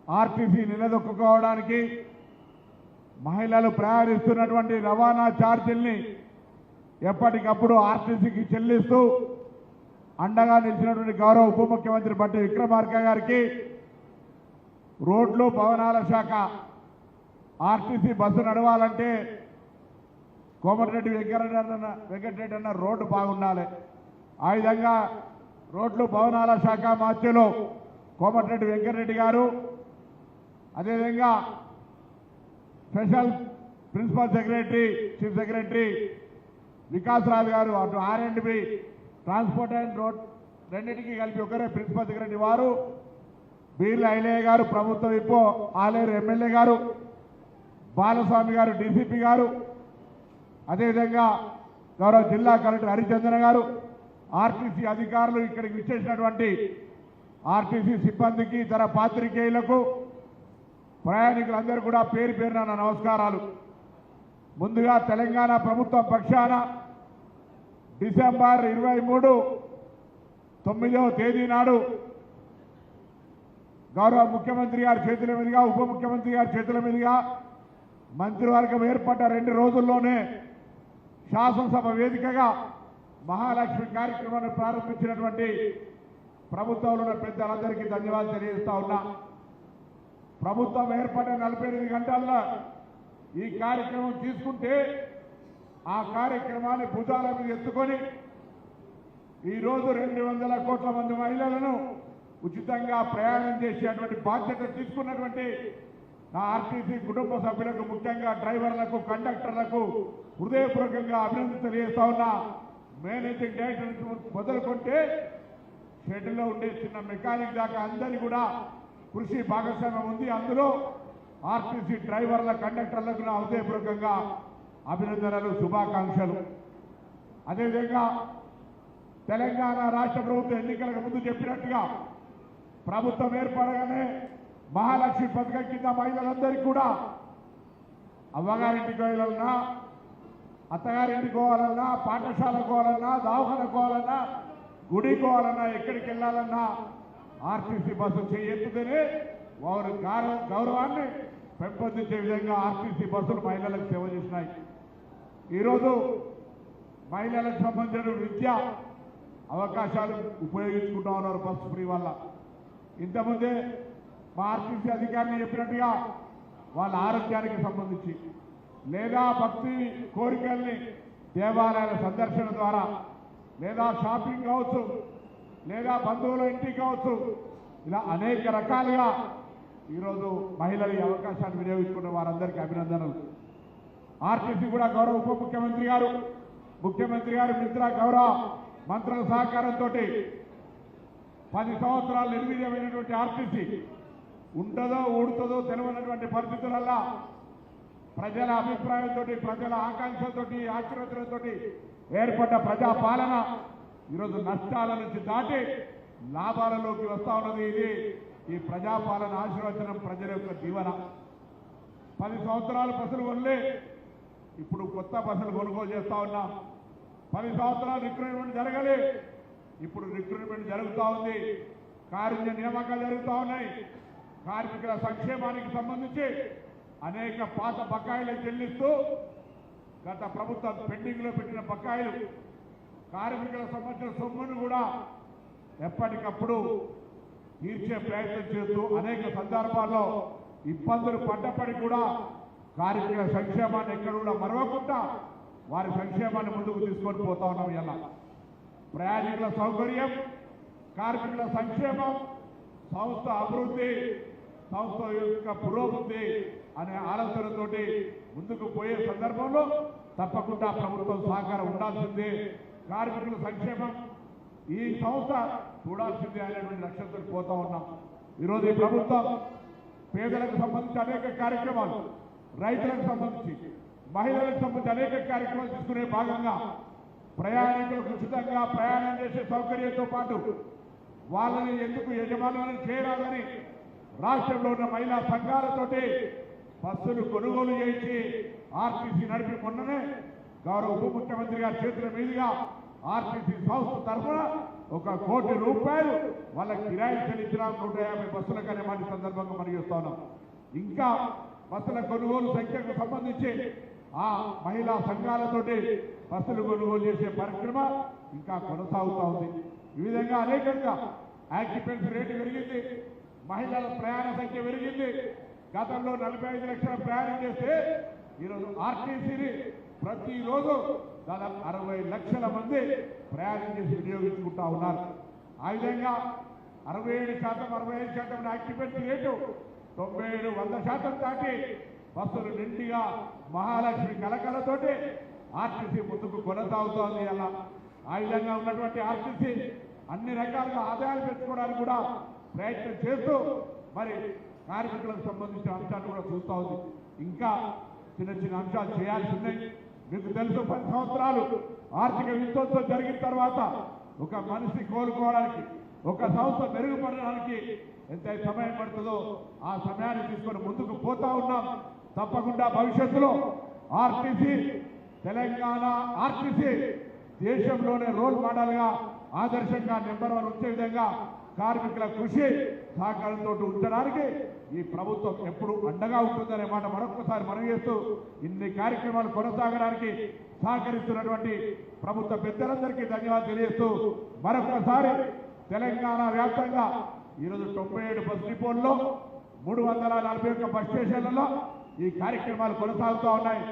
RTC నిలదొక్కుకోవడానికి మహిళలు ప్రయాణిస్తున్నటువంటి రవాణా ఛార్జీల్ని ఎప్పటికప్పుడు ఆర్టీసీకి చెల్లిస్తూ అండగా నిలిచినటువంటి గౌరవ ఉప ముఖ్యమంత్రి బట్టి విక్రమార్క గారికి రోడ్లు భవనాల శాఖ ఆర్టీసీ బస్సు నడవాలంటే కోమటిరెడ్డి వెంకటరెడ్డి అన్న రోడ్డు బాగుండాలి. ఆ విధంగా రోడ్లు భవనాల శాఖ మాత్యులు కోమటిరెడ్డి వెంకటరెడ్డి గారు, అదేవిధంగా special principal secretary chief secretary Vikas Raj గారు, అటు R&B ట్రాన్స్పోర్ట్ అండ్ రోడ్ రెండింటికి కలిపి ఒకరే ప్రిన్సిపల్ సెక్రటరీ వారు, బీర్ల ఐలయ్య గారు ప్రభుత్వ విప్పు, ఆలేరు ఎమ్మెల్యే గారు, బాలస్వామి గారు డీసీపీ గారు, అదేవిధంగా గౌరవ జిల్లా కలెక్టర్ హరిచంద్ర గారు, ఆర్టీసీ అధికారులు, ఇక్కడికి విచ్చేసినటువంటి ఆర్టీసీ సిబ్బందికి, ఇతర పాత్రికేయులకు, ప్రయాణికులందరూ కూడా పేరు పేరున నా నమస్కారాలు. ముందుగా తెలంగాణ ప్రభుత్వం పక్షాన డిసెంబర్ 23, 9వ తేదీ నాడు గౌరవ ముఖ్యమంత్రి గారి చేతుల మీదుగా, ఉప ముఖ్యమంత్రి గారి చేతుల మీదుగా మంత్రివర్గం ఏర్పడ్డ 2 రోజుల్లోనే శాసనసభ వేదికగా మహాలక్ష్మి కార్యక్రమాన్ని ప్రారంభించినటువంటి ప్రభుత్వంలో ఉన్న పెద్దలందరికీ ధన్యవాదాలు తెలియజేస్తా ఉన్నా. ప్రభుత్వం ఏర్పడిన 48 గంటల్లో ఈ కార్యక్రమం తీసుకుంటే ఆ కార్యక్రమాన్ని భుజాల మీద ఎత్తుకొని ఈరోజు 200 కోట్ల మంది మహిళలను ఉచితంగా ప్రయాణం చేసేటువంటి బాధ్యత తీసుకున్నటువంటి నా ఆర్టీసీ కుటుంబ సభ్యులకు, ముఖ్యంగా డ్రైవర్లకు, కండక్టర్లకు హృదయపూర్వకంగా అభినందన తెలియజేస్తా ఉన్నా. మేనేజింగ్ డైరెక్టర్ నుంచి మొదలుకొంటే షెడ్యూల్లో ఉండే చిన్న మెకానిక్ దాకా అందరి కూడా కృషి భాగస్వామ్యం ఉంది. అందులో ఆర్టీసీ డ్రైవర్ల, కండక్టర్లకు నా హృదయపూర్వకంగా అభినందనలు, శుభాకాంక్షలు. అదేవిధంగా తెలంగాణ రాష్ట్ర ప్రభుత్వం ఎన్నికలకు ముందు చెప్పినట్టుగా ప్రభుత్వం ఏర్పడగానే మహాలక్ష్మి పథకం కింద మహిళలందరికీ కూడా అవ్వగారింటికి వెళ్ళాలన్నా, అత్తగారింటికి పోవాలన్నా, పాఠశాలకు పోవాలన్నా, దవాఖానకు పోవాలన్నా, గుడికి పోవాలన్నా, ఎక్కడికి వెళ్ళాలన్నా ఆర్టీసీ బస్సు చేయెత్తుతేనే వారి గౌరవాన్ని పెంపొందించే విధంగా ఆర్టీసీ బస్సులు మహిళలకు సేవ చేసినాయి. ఈరోజు మహిళలకు సంబంధించిన విద్య అవకాశాలు ఉపయోగించుకుంటా ఉన్నారు బస్సు ఫ్రీ వల్ల. ఇంతకుముందే మా ఆర్టీసీ అధికారిని చెప్పినట్టుగా వాళ్ళ ఆరోగ్యానికి సంబంధించి లేదా భక్తి కోరికల్ని దేవాలయాల సందర్శన ద్వారా, లేదా షాపింగ్ కావచ్చు, లేదా బంధువుల ఇంటికి కావచ్చు, ఇలా అనేక రకాలుగా ఈరోజు మహిళలు ఈ అవకాశాన్ని వినియోగించుకున్న వారందరికీ అభినందనలు. ఆర్టీసీ కూడా గౌరవ ఉప ముఖ్యమంత్రి గారు, ముఖ్యమంత్రి గారు మిత్ర గౌరవ మంత్రుల సహకారంతో 10 సంవత్సరాలు నిర్వీర్యమైనటువంటి ఆర్టీసీ ఉంటుందో ఊడుతుందో తెలియనటువంటి పరిస్థితులల్లో ప్రజల అభిప్రాయంతో, ప్రజల ఆకాంక్షలతో, ఆశీర్వచనతో ఏర్పడ్డ ప్రజాపాలన ఈరోజు నష్టాల నుంచి దాటి లాభాలలోకి వస్తా ఉన్నది. ఇది ఈ ప్రజాపాలన ఆశీర్వచనం, ప్రజల యొక్క దీవెన. 10 సంవత్సరాలు బస్సులు కొనలే, ఇప్పుడు కొత్త బస్సులు కొనుగోలు చేస్తా ఉన్నాం. 10 సంవత్సరాలు రిక్రూట్మెంట్ జరగలే, ఇప్పుడు రిక్రూట్మెంట్ జరుగుతూ ఉంది. కార్మిక నియామకాలు జరుగుతూ ఉన్నాయి. కార్మికుల సంక్షేమానికి సంబంధించి అనేక పాత బకాయిలు చెల్లిస్తూ గత ప్రభుత్వం పెండింగ్ లో పెట్టిన బకాయిలు, కార్మికులకు సంబంధించిన సొమ్మును కూడా ఎప్పటికప్పుడు తీర్చే ప్రయత్నం చేస్తూ అనేక సందర్భాల్లో ఇబ్బందులు పడ్డప్పటికీ కూడా కార్మికుల సంక్షేమాన్ని ఎక్కడ కూడా మరవకుండా వారి సంక్షేమాన్ని ముందుకు తీసుకొని పోతా ఉన్నాం. ఇలా ప్రయాణికుల సౌకర్యం, కార్మికుల సంక్షేమం, సంస్థ అభివృద్ధి, సంస్థ యొక్క పురోభివృద్ధి అనే ఆలోచనతోటి ముందుకు పోయే సందర్భంలో తప్పకుండా ప్రభుత్వం సహకారం ఉండాల్సిందే. కార్మికుల సంక్షేమం ఈ సంస్థ చూడాల్సిందే అనేటువంటి లక్ష్యంతో పోతా ఉన్నాం. ఈరోజు ఈ ప్రభుత్వం పేదలకు సంబంధించి అనేక కార్యక్రమాలు, రైతులకు సంబంధించి, మహిళలకు సంబంధించి అనేక కార్యక్రమాలు తీసుకునే భాగంగా ప్రయాణికులకు ఉచితంగా ప్రయాణం చేసే సౌకర్యంతో పాటు వాళ్ళని ఎందుకు యజమానులను చేరాలని రాష్ట్రంలో ఉన్న మహిళా సంఘాలతోటి బస్సులు కొనుగోలు చేయించి ఆర్టీసీ నడిపి మొన్ననే గౌరవ ఉప ముఖ్యమంత్రి గారి చేతుల మీదుగా ఆర్టీసీ సంస్థ తరఫున ₹1 కోటి వాళ్ళ కిరాయి చెల్లించిన 150 బస్సులకనే మాట సందర్భంగా మనకి తెలియజేస్తున్నాం. ఇంకా బస్సుల కొనుగోలు సంఖ్యకు సంబంధించి ఆ మహిళా సంఘాలతోటి బస్సులు కొనుగోలు చేసే కార్యక్రమ ఇంకా కొనసాగుతూ ఉంది. ఈ విధంగా అనేకంగా ఆక్యుపెన్సీ రేటు పెరిగింది, మహిళల ప్రయాణ సంఖ్య పెరిగింది. గతంలో 45 లక్షల ప్రయాణం చేస్తే ఈరోజు ఆర్టీసీని ప్రతిరోజు దాదాపు 60 లక్షల మంది ప్రయాణం చేసి వినియోగించుకుంటా ఉన్నారు. ఆ విధంగా 67%, 65% ఆక్యుపెన్సీ రేటు 97, 100% దాటి బస్సులు నిండిగా మహాలక్ష్మి కలకలతోటి ఆర్టీసీ ముందుకు కొనసాగుతోంది. అలా ఆ విధంగా ఉన్నటువంటి ఆర్టీసీ అన్ని రకాలుగా ఆదాయాలు పెంచుకోవడానికి కూడా ప్రయత్నం చేస్తూ మరి కార్మికులకు సంబంధించిన అంశాలు కూడా చూస్తూ ఉంది. ఇంకా చిన్న చిన్న అంశాలు చేయాల్సి ఉన్నాయి. మీకు తెలుసు 10 సంవత్సరాలు ఆర్థిక విధ్వంసం జరిగిన తర్వాత ఒక మనిషి కోలుకోవడానికి, ఒక సంస్థ మెరుగుపడడానికి ఎంత సమయం పడుతుందో ఆ సమయాన్ని తీసుకొని ముందుకు పోతా ఉన్నాం. తప్పకుండా భవిష్యత్తులో ఆర్టీసీ, తెలంగాణ ఆర్టీసీ దేశంలోనే రోల్ మోడల్ గా ఆదర్శంగా నెంబర్ 1 వచ్చే విధంగా కార్మికుల కృషి సహకారంతో ఉంచడానికి ఈ ప్రభుత్వం ఎప్పుడు అండగా ఉంటుందనే మాట మరొకసారి మనం చేస్తూ ఇన్ని కార్యక్రమాలు కొనసాగడానికి సహకరిస్తున్నటువంటి ప్రభుత్వ పెద్దలందరికీ ధన్యవాదాలు తెలియజేస్తూ మరొకసారి తెలంగాణ వ్యాప్తంగా ఈరోజు 97 బస్ డిపోల్లో 341 బస్ స్టేషన్లలో ఈ కార్యక్రమాలు కొనసాగుతూ ఉన్నాయి.